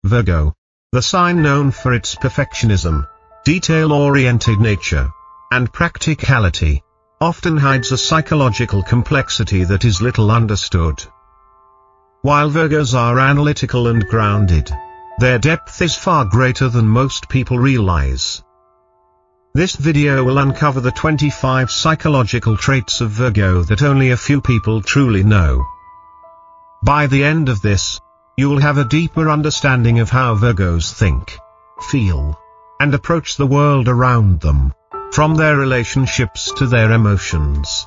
Virgo, the sign known for its perfectionism, detail-oriented nature, and practicality, often hides a psychological complexity that is little understood. While Virgos are analytical and grounded, their depth is far greater than most people realize. This video will uncover the 25 psychological traits of Virgo that only a few people truly know. By the end of this, you will have a deeper understanding of how Virgos think, feel, and approach the world around them, from their relationships to their emotions.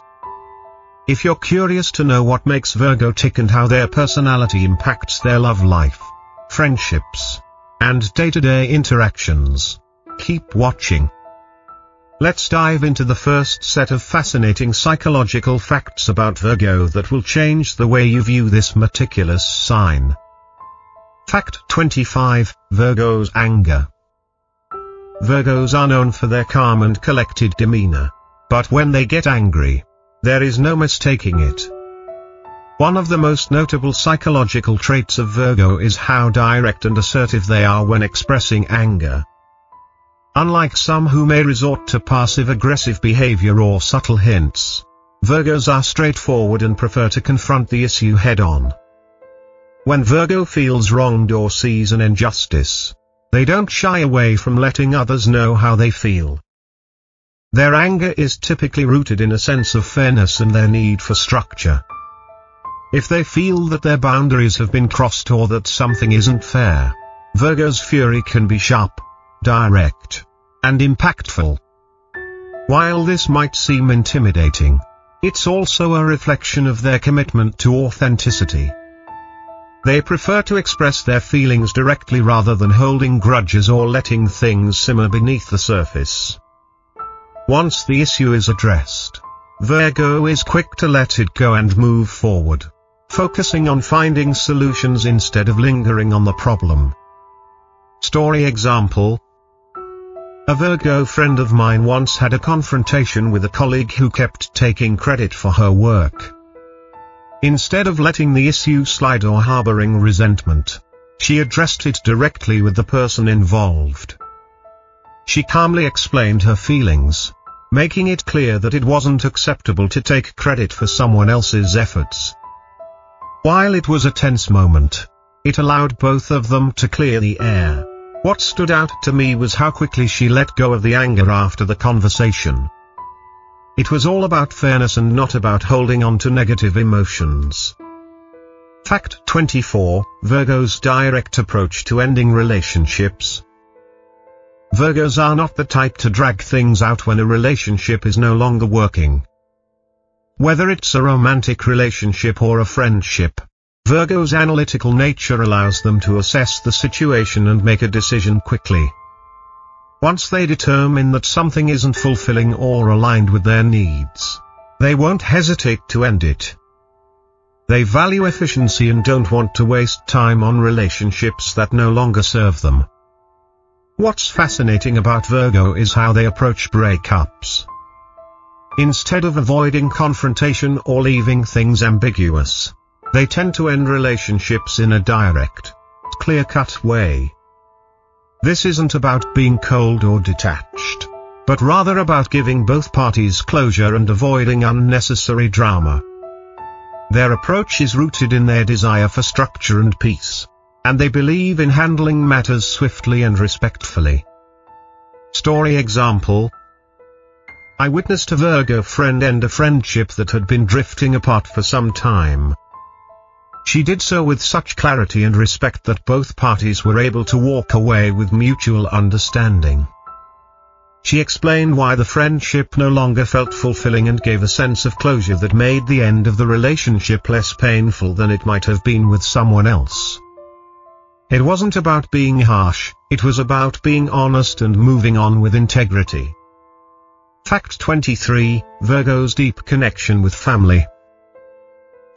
If you're curious to know what makes Virgo tick and how their personality impacts their love life, friendships, and day-to-day interactions, keep watching. Let's dive into the first set of fascinating psychological facts about Virgo that will change the way you view this meticulous sign. Fact 25, Virgo's anger. Virgos are known for their calm and collected demeanor. But when they get angry, there is no mistaking it. One of the most notable psychological traits of Virgo is how direct and assertive they are when expressing anger. Unlike some who may resort to passive-aggressive behavior or subtle hints, Virgos are straightforward and prefer to confront the issue head-on. When Virgo feels wronged or sees an injustice, they don't shy away from letting others know how they feel. Their anger is typically rooted in a sense of fairness and their need for structure. If they feel that their boundaries have been crossed or that something isn't fair, Virgo's fury can be sharp, direct, and impactful. While this might seem intimidating, it's also a reflection of their commitment to authenticity. They prefer to express their feelings directly rather than holding grudges or letting things simmer beneath the surface. Once the issue is addressed, Virgo is quick to let it go and move forward, focusing on finding solutions instead of lingering on the problem. Story example: a Virgo friend of mine once had a confrontation with a colleague who kept taking credit for her work. Instead of letting the issue slide or harboring resentment, she addressed it directly with the person involved. She calmly explained her feelings, making it clear that it wasn't acceptable to take credit for someone else's efforts. While it was a tense moment, it allowed both of them to clear the air. What stood out to me was how quickly she let go of the anger after the conversation. It was all about fairness and not about holding on to negative emotions. Fact 24, Virgo's direct approach to ending relationships. Virgos are not the type to drag things out when a relationship is no longer working. Whether it's a romantic relationship or a friendship, Virgo's analytical nature allows them to assess the situation and make a decision quickly. Once they determine that something isn't fulfilling or aligned with their needs, they won't hesitate to end it. They value efficiency and don't want to waste time on relationships that no longer serve them. What's fascinating about Virgo is how they approach breakups. Instead of avoiding confrontation or leaving things ambiguous, they tend to end relationships in a direct, clear-cut way. This isn't about being cold or detached, but rather about giving both parties closure and avoiding unnecessary drama. Their approach is rooted in their desire for structure and peace, and they believe in handling matters swiftly and respectfully. Story example: I witnessed a Virgo friend end a friendship that had been drifting apart for some time. She did so with such clarity and respect that both parties were able to walk away with mutual understanding. She explained why the friendship no longer felt fulfilling and gave a sense of closure that made the end of the relationship less painful than it might have been with someone else. It wasn't about being harsh, it was about being honest and moving on with integrity. Fact 23, Virgo's deep connection with family.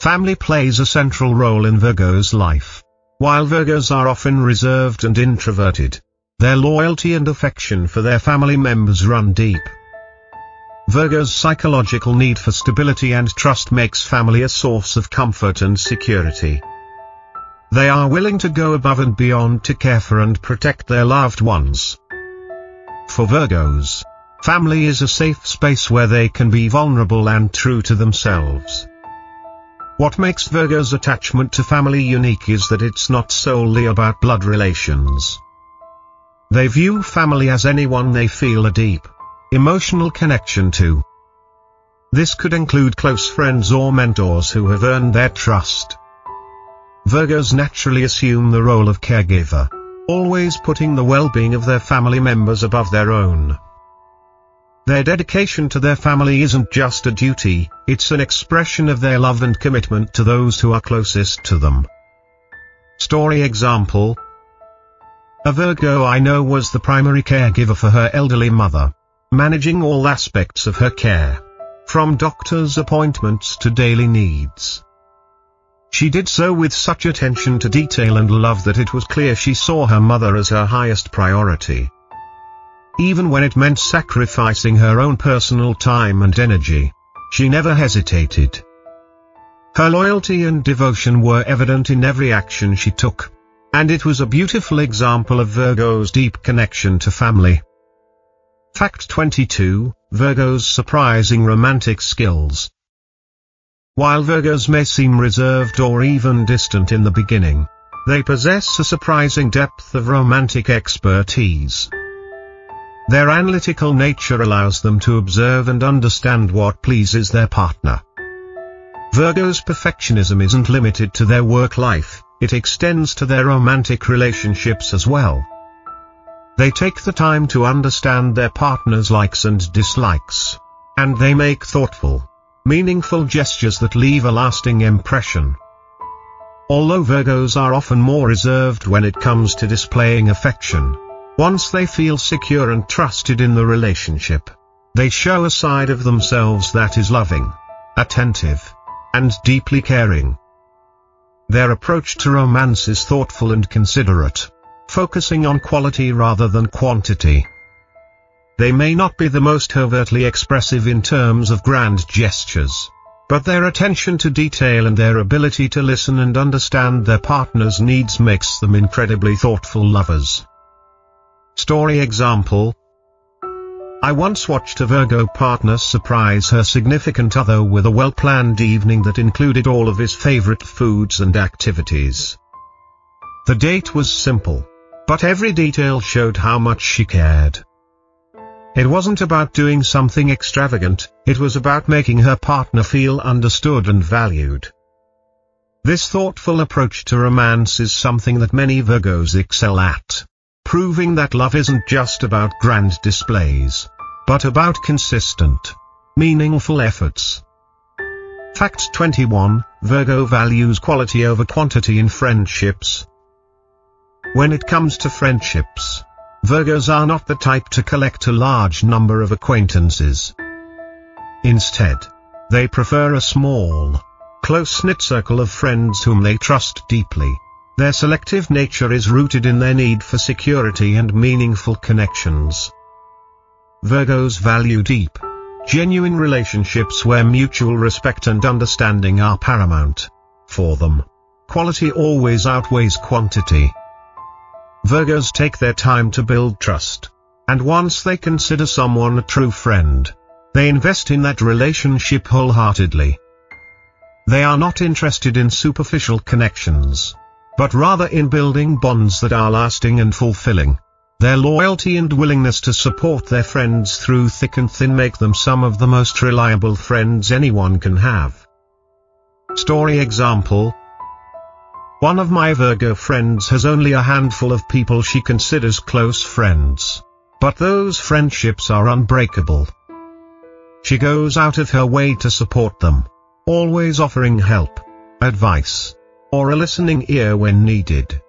Family plays a central role in Virgo's life. While Virgos are often reserved and introverted, their loyalty and affection for their family members run deep. Virgo's psychological need for stability and trust makes family a source of comfort and security. They are willing to go above and beyond to care for and protect their loved ones. For Virgos, family is a safe space where they can be vulnerable and true to themselves. What makes Virgos' attachment to family unique is that it's not solely about blood relations. They view family as anyone they feel a deep, emotional connection to. This could include close friends or mentors who have earned their trust. Virgos naturally assume the role of caregiver, always putting the well-being of their family members above their own. Their dedication to their family isn't just a duty, it's an expression of their love and commitment to those who are closest to them. Story example: a Virgo I know was the primary caregiver for her elderly mother, managing all aspects of her care, from doctor's appointments to daily needs. She did so with such attention to detail and love that it was clear she saw her mother as her highest priority. Even when it meant sacrificing her own personal time and energy, she never hesitated. Her loyalty and devotion were evident in every action she took, and it was a beautiful example of Virgo's deep connection to family. Fact 22: Virgo's surprising romantic skills. While Virgos may seem reserved or even distant in the beginning, they possess a surprising depth of romantic expertise. Their analytical nature allows them to observe and understand what pleases their partner. Virgos' perfectionism isn't limited to their work life, it extends to their romantic relationships as well. They take the time to understand their partner's likes and dislikes, and they make thoughtful, meaningful gestures that leave a lasting impression. Although Virgos are often more reserved when it comes to displaying affection, once they feel secure and trusted in the relationship, they show a side of themselves that is loving, attentive, and deeply caring. Their approach to romance is thoughtful and considerate, focusing on quality rather than quantity. They may not be the most overtly expressive in terms of grand gestures, but their attention to detail and their ability to listen and understand their partner's needs makes them incredibly thoughtful lovers. Story example: I once watched a Virgo partner surprise her significant other with a well-planned evening that included all of his favorite foods and activities. The date was simple, but every detail showed how much she cared. It wasn't about doing something extravagant, it was about making her partner feel understood and valued. This thoughtful approach to romance is something that many Virgos excel at, proving that love isn't just about grand displays, but about consistent, meaningful efforts. Fact 21: Virgo values quality over quantity in friendships. When it comes to friendships, Virgos are not the type to collect a large number of acquaintances. Instead, they prefer a small, close-knit circle of friends whom they trust deeply. Their selective nature is rooted in their need for security and meaningful connections. Virgos value deep, genuine relationships where mutual respect and understanding are paramount. For them, quality always outweighs quantity. Virgos take their time to build trust, and once they consider someone a true friend, they invest in that relationship wholeheartedly. They are not interested in superficial connections, but rather in building bonds that are lasting and fulfilling. Their loyalty and willingness to support their friends through thick and thin make them some of the most reliable friends anyone can have. Story example: one of my Virgo friends has only a handful of people she considers close friends, but those friendships are unbreakable. She goes out of her way to support them, always offering help, advice, or a listening ear when needed.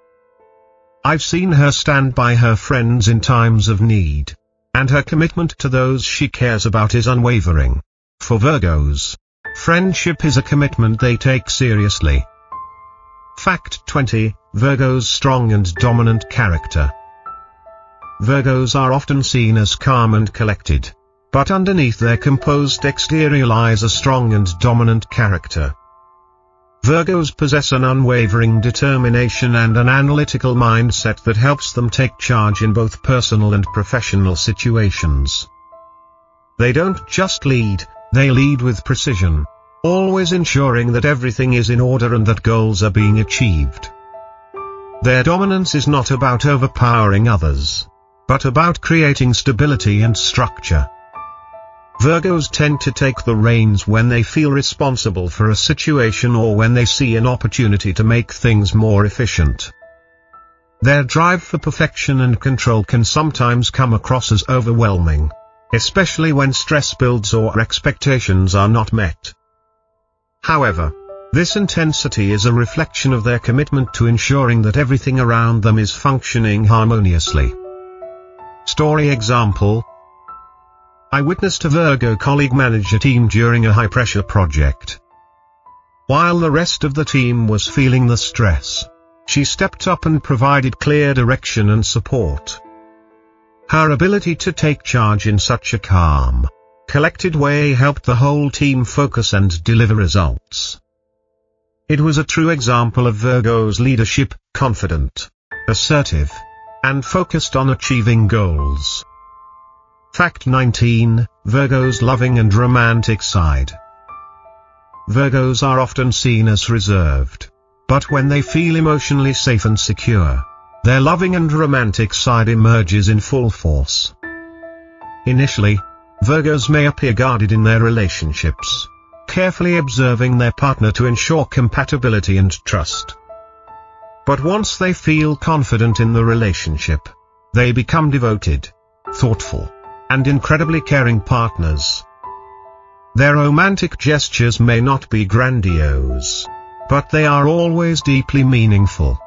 I've seen her stand by her friends in times of need, and her commitment to those she cares about is unwavering. For Virgos, friendship is a commitment they take seriously. Fact 20: Virgos' strong and dominant character. Virgos are often seen as calm and collected, but underneath their composed exterior lies a strong and dominant character. Virgos possess an unwavering determination and an analytical mindset that helps them take charge in both personal and professional situations. They don't just lead, they lead with precision, always ensuring that everything is in order and that goals are being achieved. Their dominance is not about overpowering others, but about creating stability and structure. Virgos tend to take the reins when they feel responsible for a situation or when they see an opportunity to make things more efficient. Their drive for perfection and control can sometimes come across as overwhelming, especially when stress builds or expectations are not met. However, this intensity is a reflection of their commitment to ensuring that everything around them is functioning harmoniously. Story example: I witnessed a Virgo colleague manage a team during a high-pressure project. While the rest of the team was feeling the stress, she stepped up and provided clear direction and support. Her ability to take charge in such a calm, collected way helped the whole team focus and deliver results. It was a true example of Virgo's leadership, confident, assertive, and focused on achieving goals. Fact 19, Virgo's loving and romantic side. Virgos are often seen as reserved, but when they feel emotionally safe and secure, their loving and romantic side emerges in full force. Initially, Virgos may appear guarded in their relationships, carefully observing their partner to ensure compatibility and trust. But once they feel confident in the relationship, they become devoted, thoughtful, and incredibly caring partners. Their romantic gestures may not be grandiose, but they are always deeply meaningful.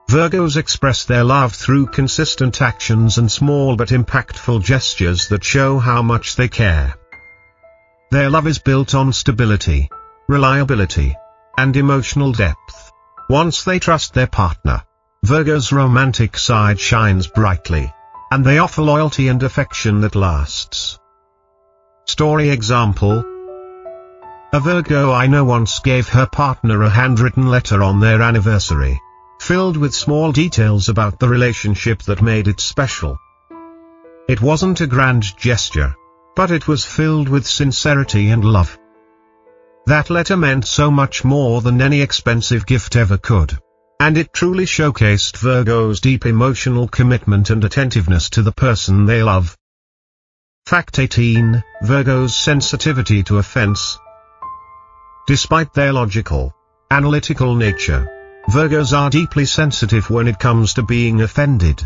Virgos express their love through consistent actions and small but impactful gestures that show how much they care. Their love is built on stability, reliability, and emotional depth. Once they trust their partner, Virgo's romantic side shines brightly, and they offer loyalty and affection that lasts. Story example: a Virgo I know once gave her partner a handwritten letter on their anniversary, filled with small details about the relationship that made it special. It wasn't a grand gesture, but it was filled with sincerity and love. That letter meant so much more than any expensive gift ever could. And it truly showcased Virgo's deep emotional commitment and attentiveness to the person they love. Fact 18, Virgo's sensitivity to offense. Despite their logical, analytical nature, Virgos are deeply sensitive when it comes to being offended.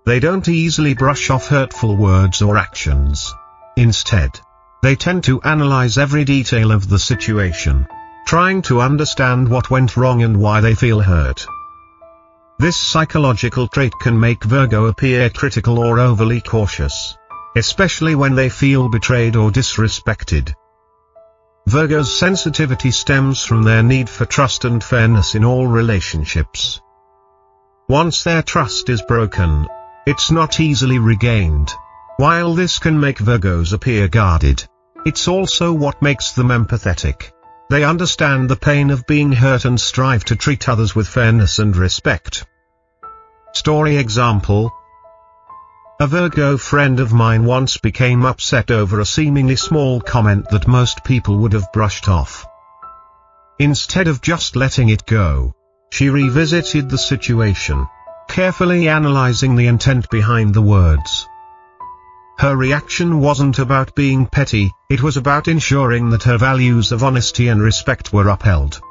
They don't easily brush off hurtful words or actions. Instead, they tend to analyze every detail of the situation, trying to understand what went wrong and why they feel hurt. This psychological trait can make Virgo appear critical or overly cautious, especially when they feel betrayed or disrespected. Virgo's sensitivity stems from their need for trust and fairness in all relationships. Once their trust is broken, it's not easily regained. While this can make Virgos appear guarded, it's also what makes them empathetic. They understand the pain of being hurt and strive to treat others with fairness and respect. Story example: a Virgo friend of mine once became upset over a seemingly small comment that most people would have brushed off. Instead of just letting it go, she revisited the situation, carefully analyzing the intent behind the words. Her reaction wasn't about being petty, it was about ensuring that her values of honesty and respect were upheld.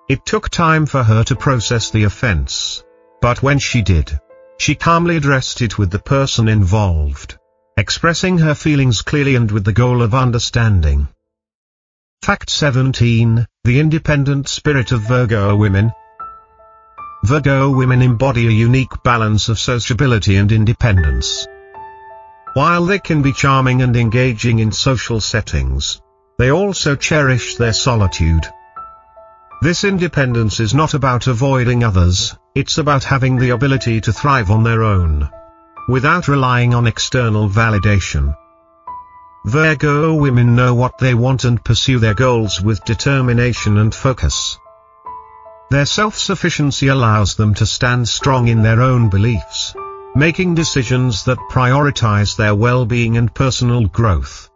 It took time for her to process the offense, but when she did, she calmly addressed it with the person involved, expressing her feelings clearly and with the goal of understanding. Fact 17, the independent spirit of Virgo women. Virgo women embody a unique balance of sociability and independence. While they can be charming and engaging in social settings, they also cherish their solitude. This independence is not about avoiding others, it's about having the ability to thrive on their own, without relying on external validation. Virgo women know what they want and pursue their goals with determination and focus. Their self-sufficiency allows them to stand strong in their own beliefs, making decisions that prioritize their well-being and personal growth.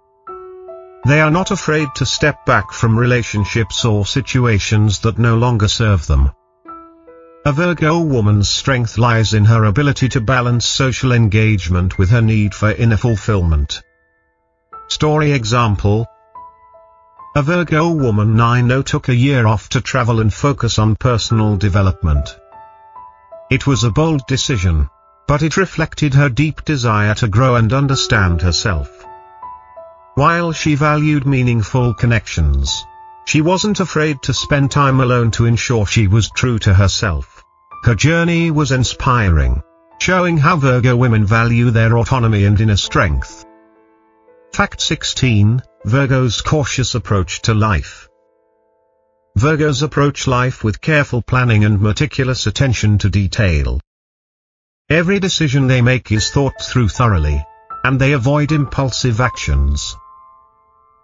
They are not afraid to step back from relationships or situations that no longer serve them. A Virgo woman's strength lies in her ability to balance social engagement with her need for inner fulfillment. Story example: a Virgo woman I know took a year off to travel and focus on personal development. It was a bold decision, but it reflected her deep desire to grow and understand herself. While she valued meaningful connections, she wasn't afraid to spend time alone to ensure she was true to herself. Her journey was inspiring, showing how Virgo women value their autonomy and inner strength. Fact 16. Virgo's cautious approach to life. Virgos approach life with careful planning and meticulous attention to detail. Every decision they make is thought through thoroughly, and they avoid impulsive actions.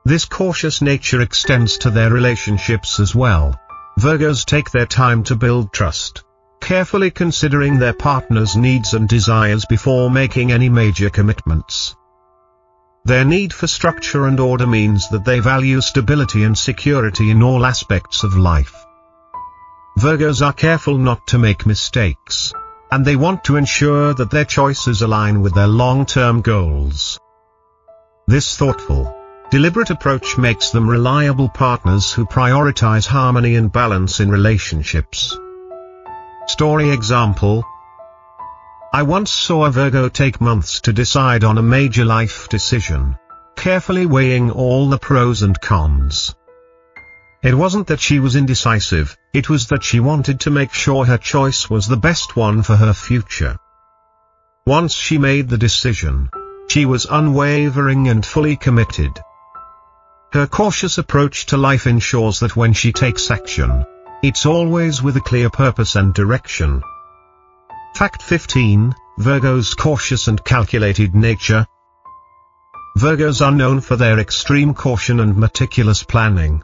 This cautious nature extends to their relationships as well. Virgos take their time to build trust, carefully considering their partner's needs and desires before making any major commitments. Their need for structure and order means that they value stability and security in all aspects of life. Virgos are careful not to make mistakes, and they want to ensure that their choices align with their long-term goals. This thoughtful, deliberate approach makes them reliable partners who prioritize harmony and balance in relationships. Story example: I once saw a Virgo take months to decide on a major life decision, carefully weighing all the pros and cons. It wasn't that she was indecisive, it was that she wanted to make sure her choice was the best one for her future. Once she made the decision, she was unwavering and fully committed. Her cautious approach to life ensures that when she takes action, it's always with a clear purpose and direction. Fact 15. Virgo's cautious and calculated nature. Virgos are known for their extreme caution and meticulous planning.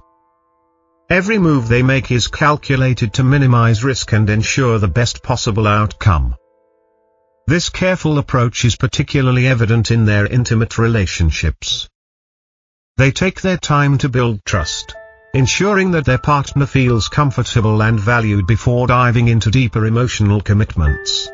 Every move they make is calculated to minimize risk and ensure the best possible outcome. This careful approach is particularly evident in their intimate relationships. They take their time to build trust, ensuring that their partner feels comfortable and valued before diving into deeper emotional commitments.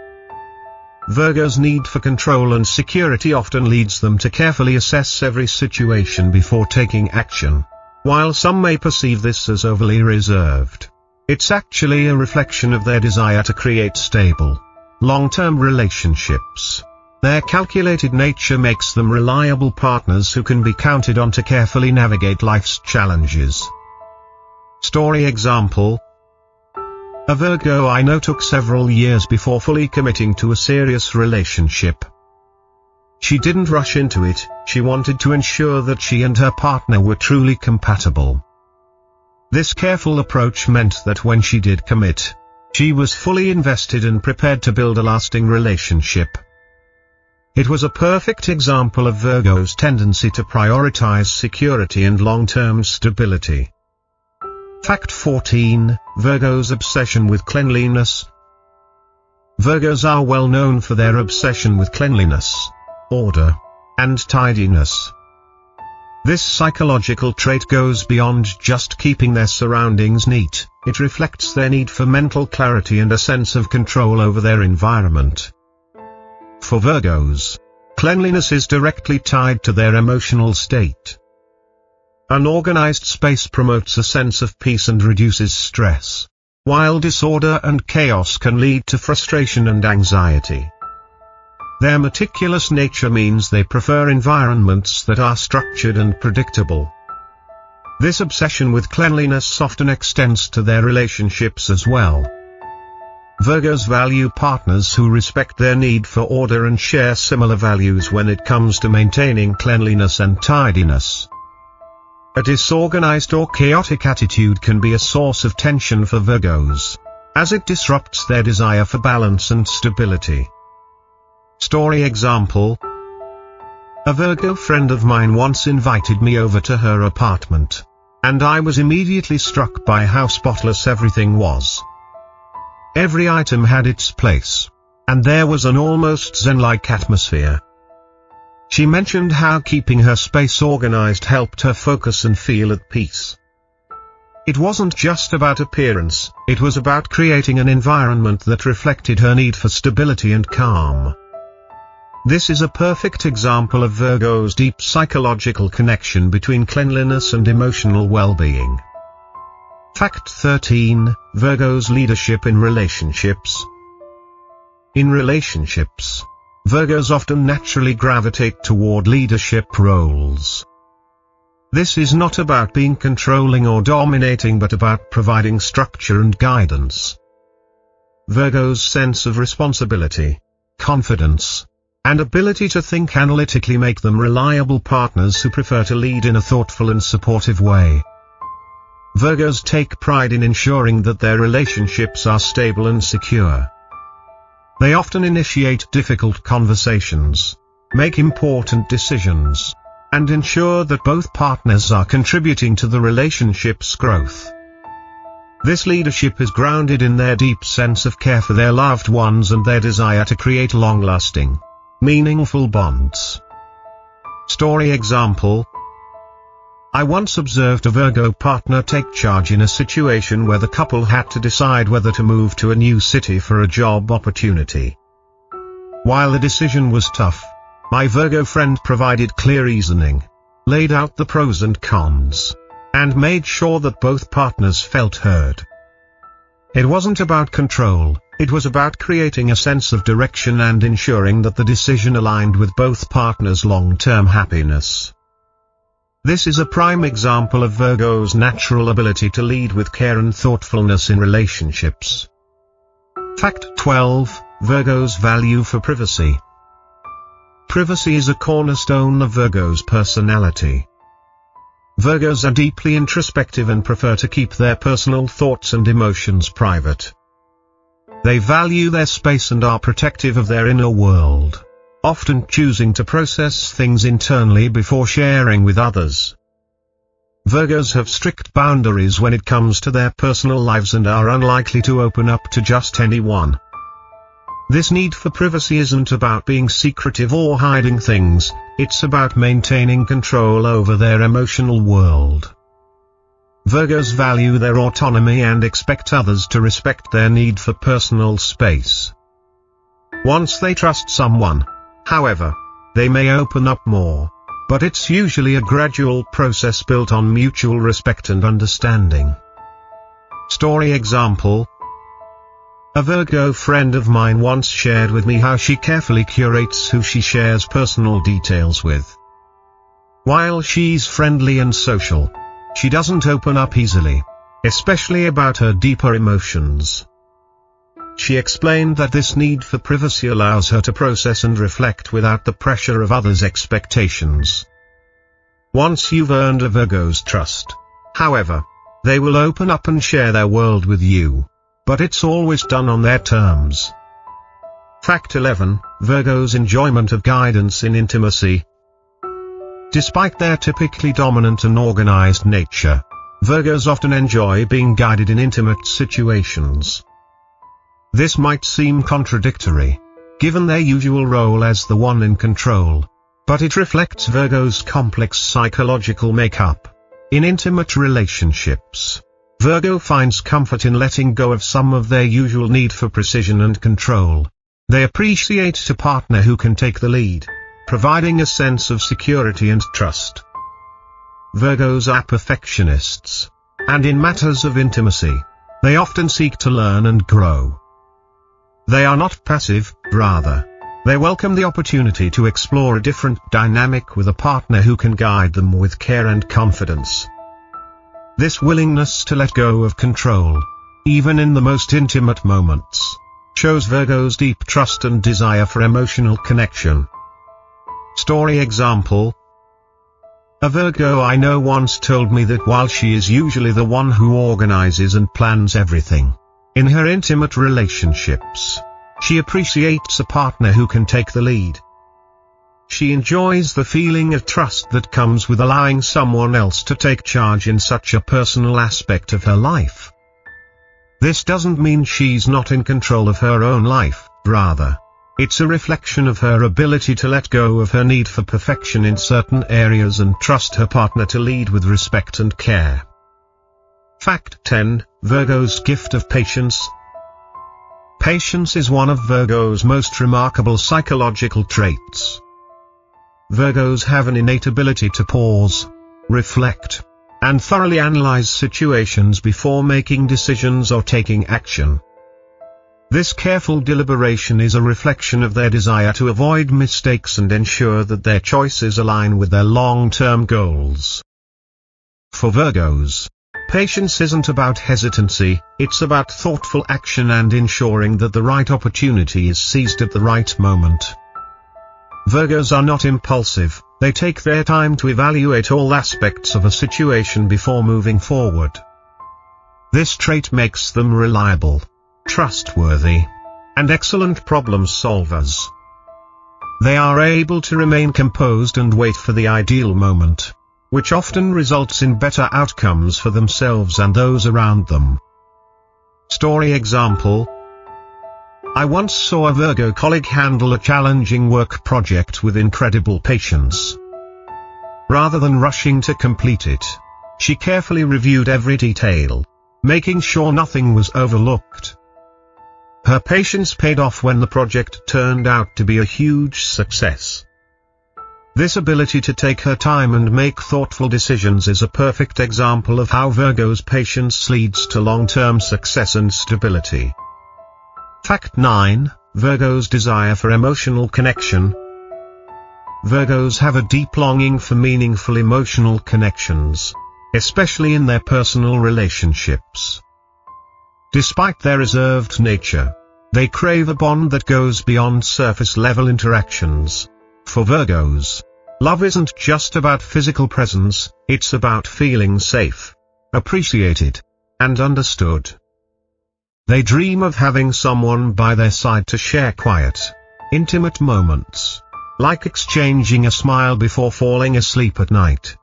Virgos' need for control and security often leads them to carefully assess every situation before taking action. While some may perceive this as overly reserved, it's actually a reflection of their desire to create stable, long-term relationships. Their calculated nature makes them reliable partners who can be counted on to carefully navigate life's challenges. Story example: a Virgo I know took several years before fully committing to a serious relationship. She didn't rush into it, she wanted to ensure that she and her partner were truly compatible. This careful approach meant that when she did commit, she was fully invested and prepared to build a lasting relationship. It was a perfect example of Virgo's tendency to prioritize security and long-term stability. Fact 14. Virgo's obsession with cleanliness. Virgos are well known for their obsession with cleanliness, order, and tidiness. This psychological trait goes beyond just keeping their surroundings neat, it reflects their need for mental clarity and a sense of control over their environment. For Virgos, cleanliness is directly tied to their emotional state. An organized space promotes a sense of peace and reduces stress, while disorder and chaos can lead to frustration and anxiety. Their meticulous nature means they prefer environments that are structured and predictable. This obsession with cleanliness often extends to their relationships as well. Virgos value partners who respect their need for order and share similar values when it comes to maintaining cleanliness and tidiness. A disorganized or chaotic attitude can be a source of tension for Virgos, as it disrupts their desire for balance and stability. Story example: A Virgo friend of mine once invited me over to her apartment, and I was immediately struck by how spotless everything was. Every item had its place, and there was an almost zen-like atmosphere. She mentioned how keeping her space organized helped her focus and feel at peace. It wasn't just about appearance, it was about creating an environment that reflected her need for stability and calm. This is a perfect example of Virgo's deep psychological connection between cleanliness and emotional well-being. Fact 13, Virgo's leadership in relationships. In relationships, Virgos often naturally gravitate toward leadership roles. This is not about being controlling or dominating but about providing structure and guidance. Virgo's sense of responsibility, confidence, and ability to think analytically make them reliable partners who prefer to lead in a thoughtful and supportive way. Virgos take pride in ensuring that their relationships are stable and secure. They often initiate difficult conversations, make important decisions, and ensure that both partners are contributing to the relationship's growth. This leadership is grounded in their deep sense of care for their loved ones and their desire to create long-lasting, meaningful bonds. Story example. I once observed a Virgo partner take charge in a situation where the couple had to decide whether to move to a new city for a job opportunity. While the decision was tough, my Virgo friend provided clear reasoning, laid out the pros and cons, and made sure that both partners felt heard. It wasn't about control, it was about creating a sense of direction and ensuring that the decision aligned with both partners' long-term happiness. This is a prime example of Virgo's natural ability to lead with care and thoughtfulness in relationships. Fact 12, Virgo's value for privacy. Privacy is a cornerstone of Virgo's personality. Virgos are deeply introspective and prefer to keep their personal thoughts and emotions private. They value their space and are protective of their inner world, often choosing to process things internally before sharing with others. Virgos have strict boundaries when it comes to their personal lives and are unlikely to open up to just anyone. This need for privacy isn't about being secretive or hiding things, it's about maintaining control over their emotional world. Virgos value their autonomy and expect others to respect their need for personal space. Once they trust someone, however, they may open up more, but it's usually a gradual process built on mutual respect and understanding. Story example. A Virgo friend of mine once shared with me how she carefully curates who she shares personal details with. While she's friendly and social, she doesn't open up easily, especially about her deeper emotions. She explained that this need for privacy allows her to process and reflect without the pressure of others' expectations. Once you've earned a Virgo's trust, however, they will open up and share their world with you, but it's always done on their terms. Fact 11, Virgo's enjoyment of guidance in intimacy. Despite their typically dominant and organized nature, Virgos often enjoy being guided in intimate situations. This might seem contradictory, given their usual role as the one in control, but it reflects Virgo's complex psychological makeup. In intimate relationships, Virgo finds comfort in letting go of some of their usual need for precision and control. They appreciate a partner who can take the lead, providing a sense of security and trust. Virgos are perfectionists, and in matters of intimacy, they often seek to learn and grow. They are not passive, rather, they welcome the opportunity to explore a different dynamic with a partner who can guide them with care and confidence. This willingness to let go of control, even in the most intimate moments, shows Virgo's deep trust and desire for emotional connection. Story example. A Virgo I know once told me that while she is usually the one who organizes and plans everything, in her intimate relationships, she appreciates a partner who can take the lead. She enjoys the feeling of trust that comes with allowing someone else to take charge in such a personal aspect of her life. This doesn't mean she's not in control of her own life, rather, it's a reflection of her ability to let go of her need for perfection in certain areas and trust her partner to lead with respect and care. Fact 10. Virgo's gift of patience. Patience is one of Virgo's most remarkable psychological traits. Virgos have an innate ability to pause, reflect, and thoroughly analyze situations before making decisions or taking action. This careful deliberation is a reflection of their desire to avoid mistakes and ensure that their choices align with their long-term goals. For Virgos, patience isn't about hesitancy, it's about thoughtful action and ensuring that the right opportunity is seized at the right moment. Virgos are not impulsive, they take their time to evaluate all aspects of a situation before moving forward. This trait makes them reliable, trustworthy, and excellent problem solvers. They are able to remain composed and wait for the ideal moment, which often results in better outcomes for themselves and those around them. Story example: I once saw a Virgo colleague handle a challenging work project with incredible patience. Rather than rushing to complete it, she carefully reviewed every detail, making sure nothing was overlooked. Her patience paid off when the project turned out to be a huge success. This ability to take her time and make thoughtful decisions is a perfect example of how Virgo's patience leads to long-term success and stability. Fact 9. Virgo's desire for emotional connection. Virgos have a deep longing for meaningful emotional connections, especially in their personal relationships. Despite their reserved nature, they crave a bond that goes beyond surface-level interactions. For Virgos, love isn't just about physical presence, it's about feeling safe, appreciated, and understood. They dream of having someone by their side to share quiet, intimate moments, like exchanging a smile before falling asleep at night.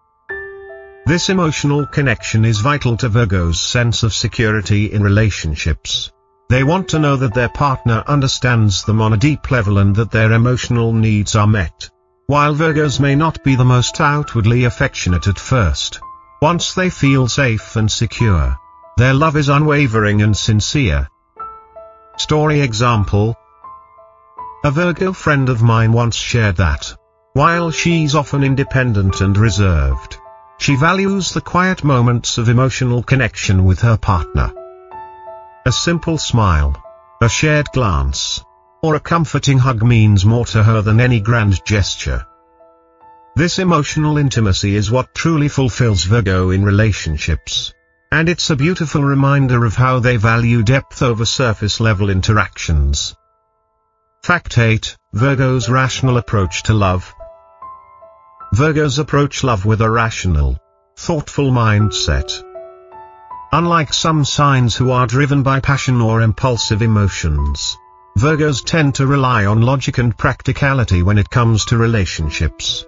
This emotional connection is vital to Virgo's sense of security in relationships. They want to know that their partner understands them on a deep level and that their emotional needs are met. While Virgos may not be the most outwardly affectionate at first, once they feel safe and secure, their love is unwavering and sincere. Story example: a Virgo friend of mine once shared that, while she's often independent and reserved, she values the quiet moments of emotional connection with her partner. A simple smile, a shared glance, or a comforting hug means more to her than any grand gesture. This emotional intimacy is what truly fulfills Virgo in relationships. And it's a beautiful reminder of how they value depth over surface-level interactions. Fact 8. Virgo's rational approach to love. Virgos approach love with a rational, thoughtful mindset. Unlike some signs who are driven by passion or impulsive emotions, Virgos tend to rely on logic and practicality when it comes to relationships.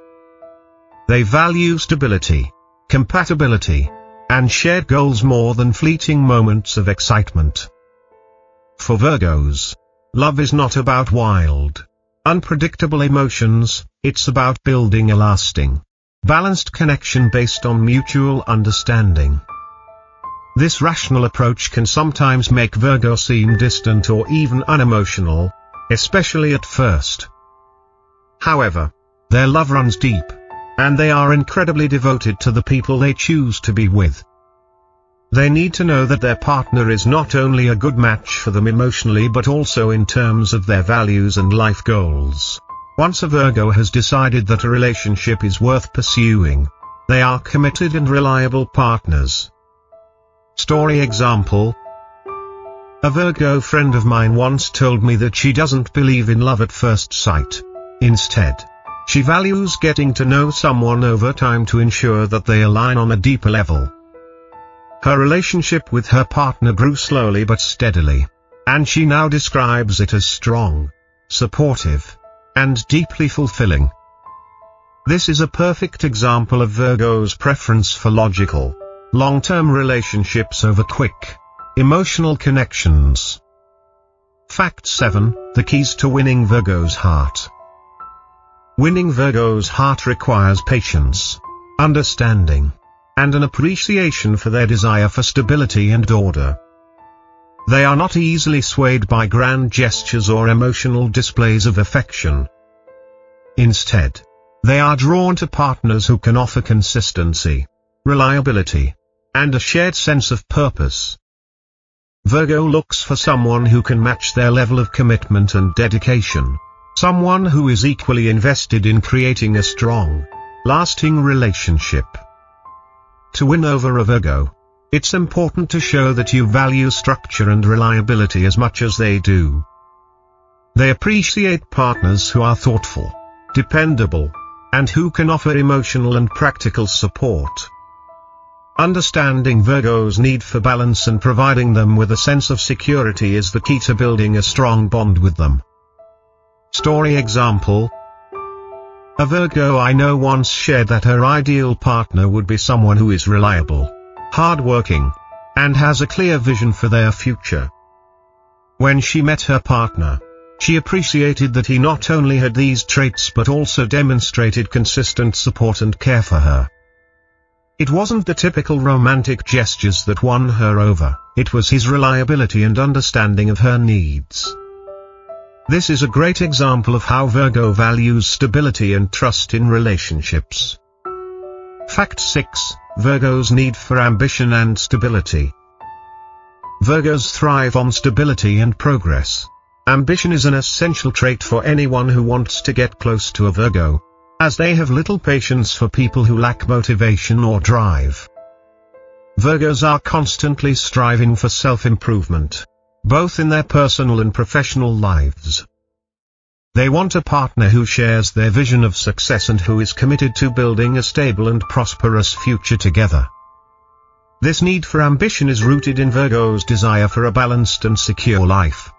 They value stability, compatibility, and shared goals more than fleeting moments of excitement. For Virgos, love is not about wild, unpredictable emotions, it's about building a lasting, balanced connection based on mutual understanding. This rational approach can sometimes make Virgo seem distant or even unemotional, especially at first. However, their love runs deep, and they are incredibly devoted to the people they choose to be with. They need to know that their partner is not only a good match for them emotionally but also in terms of their values and life goals. Once a Virgo has decided that a relationship is worth pursuing, they are committed and reliable partners. Story example: a Virgo friend of mine once told me that she doesn't believe in love at first sight. Instead, she values getting to know someone over time to ensure that they align on a deeper level. Her relationship with her partner grew slowly but steadily, and she now describes it as strong, supportive, and deeply fulfilling. This is a perfect example of Virgo's preference for logical, long-term relationships over quick, emotional connections. Fact 7, the keys to winning Virgo's heart. Winning Virgo's heart requires patience, understanding, and an appreciation for their desire for stability and order. They are not easily swayed by grand gestures or emotional displays of affection. Instead, they are drawn to partners who can offer consistency, reliability, and a shared sense of purpose. Virgo looks for someone who can match their level of commitment and dedication, someone who is equally invested in creating a strong, lasting relationship. To win over a Virgo, it's important to show that you value structure and reliability as much as they do. They appreciate partners who are thoughtful, dependable, and who can offer emotional and practical support. Understanding Virgo's need for balance and providing them with a sense of security is the key to building a strong bond with them. Story example. A Virgo I know once shared that her ideal partner would be someone who is reliable, hardworking, and has a clear vision for their future. When she met her partner, she appreciated that he not only had these traits but also demonstrated consistent support and care for her. It wasn't the typical romantic gestures that won her over, it was his reliability and understanding of her needs. This is a great example of how Virgo values stability and trust in relationships. Fact 6, Virgo's need for ambition and stability. Virgos thrive on stability and progress. Ambition is an essential trait for anyone who wants to get close to a Virgo, as they have little patience for people who lack motivation or drive. Virgos are constantly striving for self-improvement, both in their personal and professional lives. They want a partner who shares their vision of success and who is committed to building a stable and prosperous future together. This need for ambition is rooted in Virgo's desire for a balanced and secure life.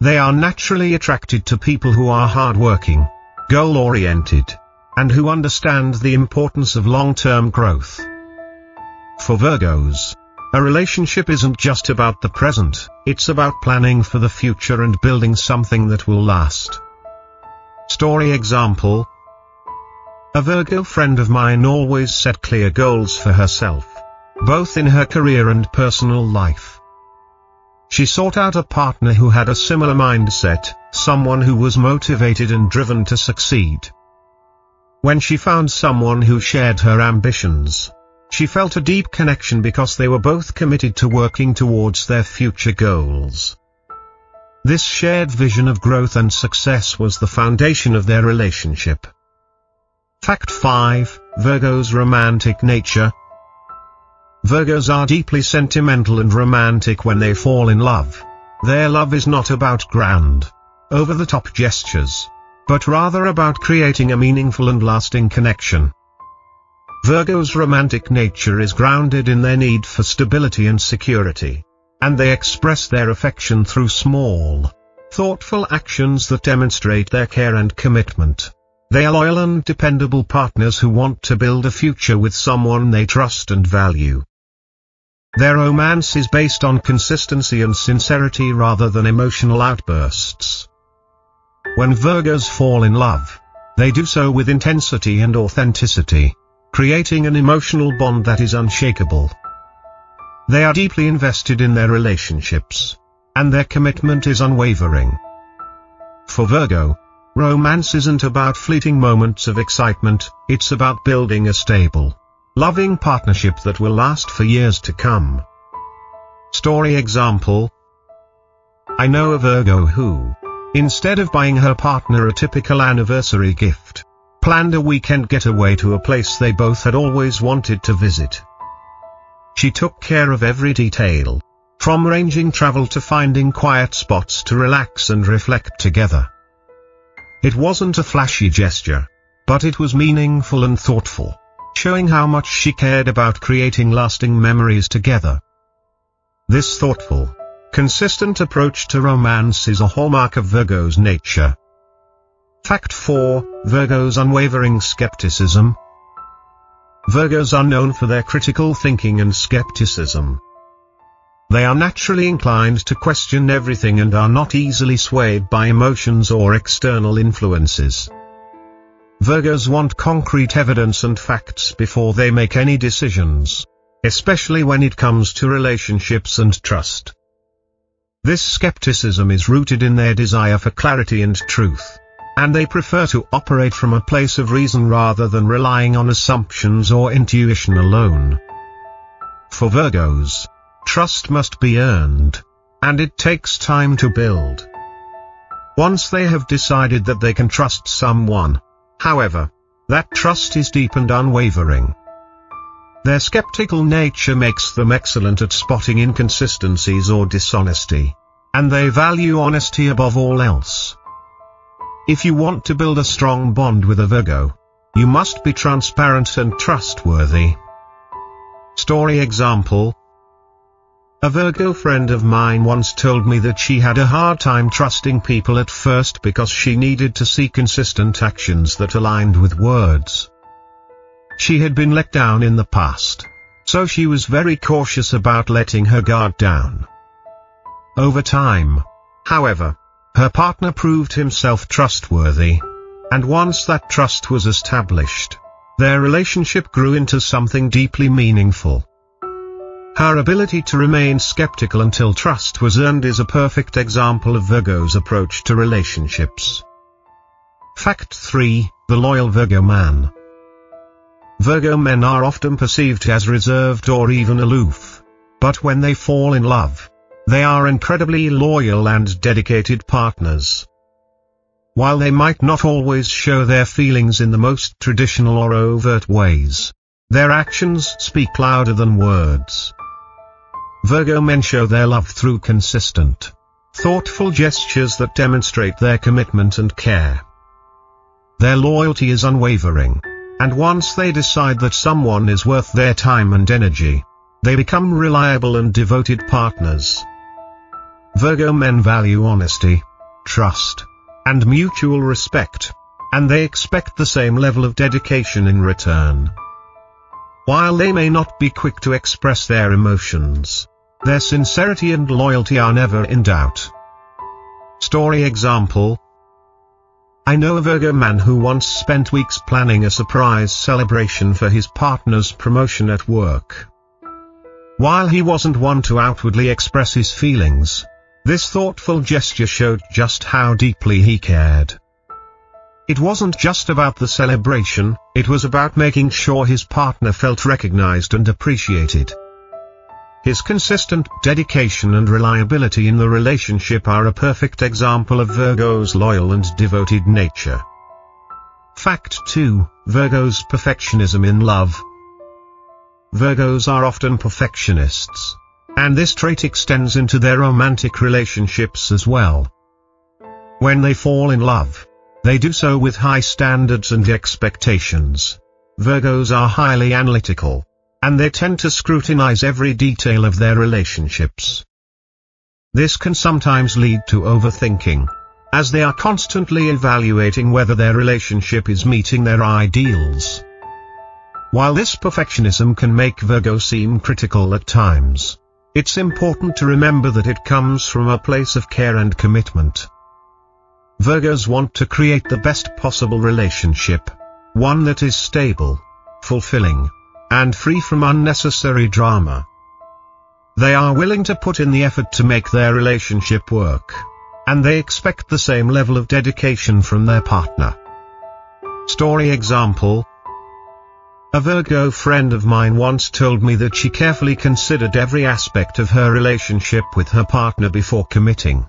They are naturally attracted to people who are hardworking, goal-oriented, and who understand the importance of long-term growth. For Virgos, a relationship isn't just about the present, it's about planning for the future and building something that will last. Story example. A Virgo friend of mine always set clear goals for herself, both in her career and personal life. She sought out a partner who had a similar mindset, someone who was motivated and driven to succeed. When she found someone who shared her ambitions, she felt a deep connection because they were both committed to working towards their future goals. This shared vision of growth and success was the foundation of their relationship. Fact 5, Virgo's romantic nature. Virgos are deeply sentimental and romantic when they fall in love. Their love is not about grand, over-the-top gestures, but rather about creating a meaningful and lasting connection. Virgo's romantic nature is grounded in their need for stability and security, and they express their affection through small, thoughtful actions that demonstrate their care and commitment. They are loyal and dependable partners who want to build a future with someone they trust and value. Their romance is based on consistency and sincerity rather than emotional outbursts. When Virgos fall in love, they do so with intensity and authenticity, creating an emotional bond that is unshakable. They are deeply invested in their relationships, and their commitment is unwavering. For Virgo, romance isn't about fleeting moments of excitement, it's about building a stable, loving partnership that will last for years to come. Story example. I know a Virgo who, instead of buying her partner a typical anniversary gift, planned a weekend getaway to a place they both had always wanted to visit. She took care of every detail, from arranging travel to finding quiet spots to relax and reflect together. It wasn't a flashy gesture, but it was meaningful and thoughtful, showing how much she cared about creating lasting memories together. This thoughtful, consistent approach to romance is a hallmark of Virgo's nature. Fact 4. Virgos' unwavering skepticism. Virgos are known for their critical thinking and skepticism. They are naturally inclined to question everything and are not easily swayed by emotions or external influences. Virgos want concrete evidence and facts before they make any decisions, especially when it comes to relationships and trust. This skepticism is rooted in their desire for clarity and truth, and they prefer to operate from a place of reason rather than relying on assumptions or intuition alone. For Virgos, trust must be earned, and it takes time to build. Once they have decided that they can trust someone, however, that trust is deep and unwavering. Their skeptical nature makes them excellent at spotting inconsistencies or dishonesty, and they value honesty above all else. If you want to build a strong bond with a Virgo, you must be transparent and trustworthy. Story example. A Virgo friend of mine once told me that she had a hard time trusting people at first because she needed to see consistent actions that aligned with words. She had been let down in the past, so she was very cautious about letting her guard down. Over time, however, her partner proved himself trustworthy, and once that trust was established, their relationship grew into something deeply meaningful. Her ability to remain skeptical until trust was earned is a perfect example of Virgo's approach to relationships. Fact 3. The loyal Virgo man. Virgo men are often perceived as reserved or even aloof, but when they fall in love, they are incredibly loyal and dedicated partners. While they might not always show their feelings in the most traditional or overt ways, their actions speak louder than words. Virgo men show their love through consistent, thoughtful gestures that demonstrate their commitment and care. Their loyalty is unwavering, and once they decide that someone is worth their time and energy, they become reliable and devoted partners. Virgo men value honesty, trust, and mutual respect, and they expect the same level of dedication in return. While they may not be quick to express their emotions, their sincerity and loyalty are never in doubt. Story example. I know a Virgo man who once spent weeks planning a surprise celebration for his partner's promotion at work. While he wasn't one to outwardly express his feelings, this thoughtful gesture showed just how deeply he cared. It wasn't just about the celebration, it was about making sure his partner felt recognized and appreciated. His consistent dedication and reliability in the relationship are a perfect example of Virgo's loyal and devoted nature. Fact 2. Virgo's perfectionism in love. Virgos are often perfectionists, and this trait extends into their romantic relationships as well. When they fall in love, they do so with high standards and expectations. Virgos are highly analytical, and they tend to scrutinize every detail of their relationships. This can sometimes lead to overthinking, as they are constantly evaluating whether their relationship is meeting their ideals. While this perfectionism can make Virgo seem critical at times, it's important to remember that it comes from a place of care and commitment. Virgos want to create the best possible relationship, one that is stable, fulfilling, and free from unnecessary drama. They are willing to put in the effort to make their relationship work, and they expect the same level of dedication from their partner. Story example. A Virgo friend of mine once told me that she carefully considered every aspect of her relationship with her partner before committing.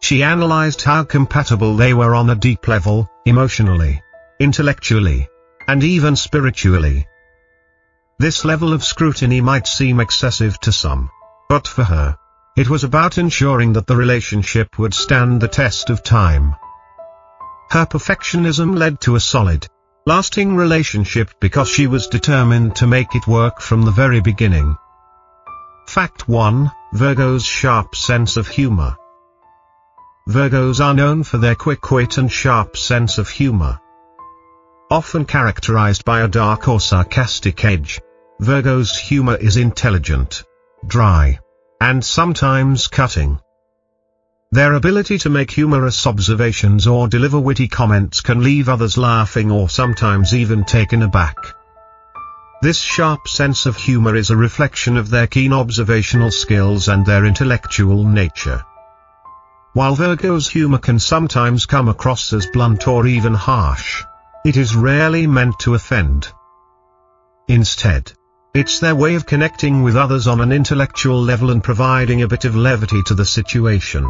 She analyzed how compatible they were on a deep level, emotionally, intellectually, and even spiritually. This level of scrutiny might seem excessive to some, but for her, it was about ensuring that the relationship would stand the test of time. Her perfectionism led to a solid, lasting relationship because she was determined to make it work from the very beginning. Fact 1. Virgo's sharp sense of humor. Virgos are known for their quick wit and sharp sense of humor. Often characterized by a dark or sarcastic edge, Virgos' humor is intelligent, dry, and sometimes cutting. Their ability to make humorous observations or deliver witty comments can leave others laughing or sometimes even taken aback. This sharp sense of humor is a reflection of their keen observational skills and their intellectual nature. While Virgos' humor can sometimes come across as blunt or even harsh, it is rarely meant to offend. Instead, it's their way of connecting with others on an intellectual level and providing a bit of levity to the situation.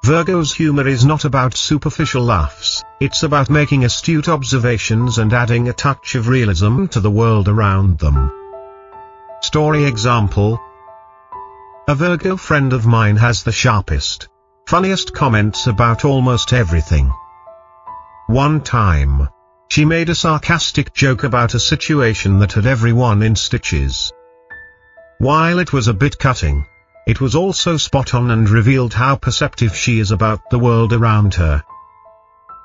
Virgos' humor is not about superficial laughs, it's about making astute observations and adding a touch of realism to the world around them. Story example: a Virgo friend of mine has the sharpest, funniest comments about almost everything. One time, she made a sarcastic joke about a situation that had everyone in stitches. While it was a bit cutting, it was also spot on and revealed how perceptive she is about the world around her.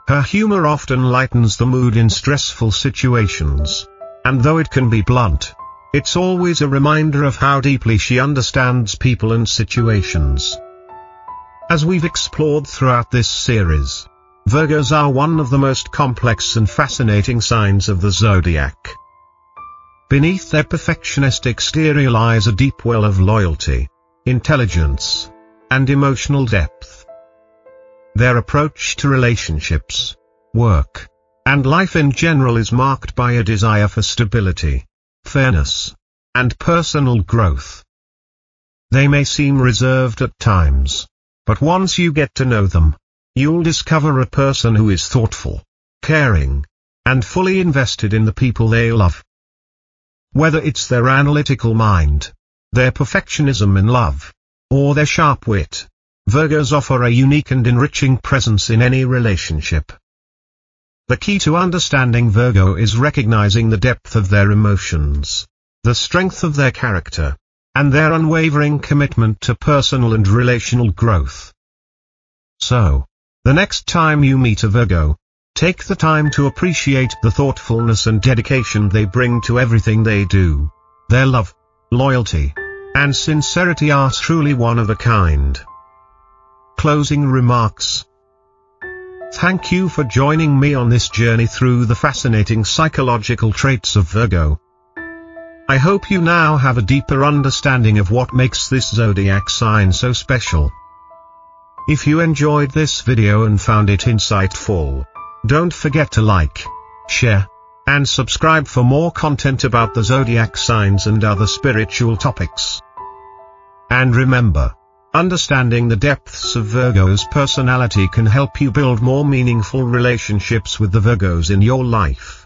Her humor often lightens the mood in stressful situations, and though it can be blunt, it's always a reminder of how deeply she understands people and situations. As we've explored throughout this series, Virgos are one of the most complex and fascinating signs of the zodiac. Beneath their perfectionist exterior lies a deep well of loyalty, intelligence, and emotional depth. Their approach to relationships, work, and life in general is marked by a desire for stability, fairness, and personal growth. They may seem reserved at times, but once you get to know them, you'll discover a person who is thoughtful, caring, and fully invested in the people they love. Whether it's their analytical mind, their perfectionism in love, or their sharp wit, Virgos offer a unique and enriching presence in any relationship. The key to understanding Virgo is recognizing the depth of their emotions, the strength of their character, and their unwavering commitment to personal and relational growth. So, the next time you meet a Virgo, take the time to appreciate the thoughtfulness and dedication they bring to everything they do. Their love, loyalty, and sincerity are truly one of a kind. Closing remarks. Thank you for joining me on this journey through the fascinating psychological traits of Virgo. I hope you now have a deeper understanding of what makes this zodiac sign so special. If you enjoyed this video and found it insightful, don't forget to like, share, and subscribe for more content about the zodiac signs and other spiritual topics. And remember, understanding the depths of Virgo's personality can help you build more meaningful relationships with the Virgos in your life.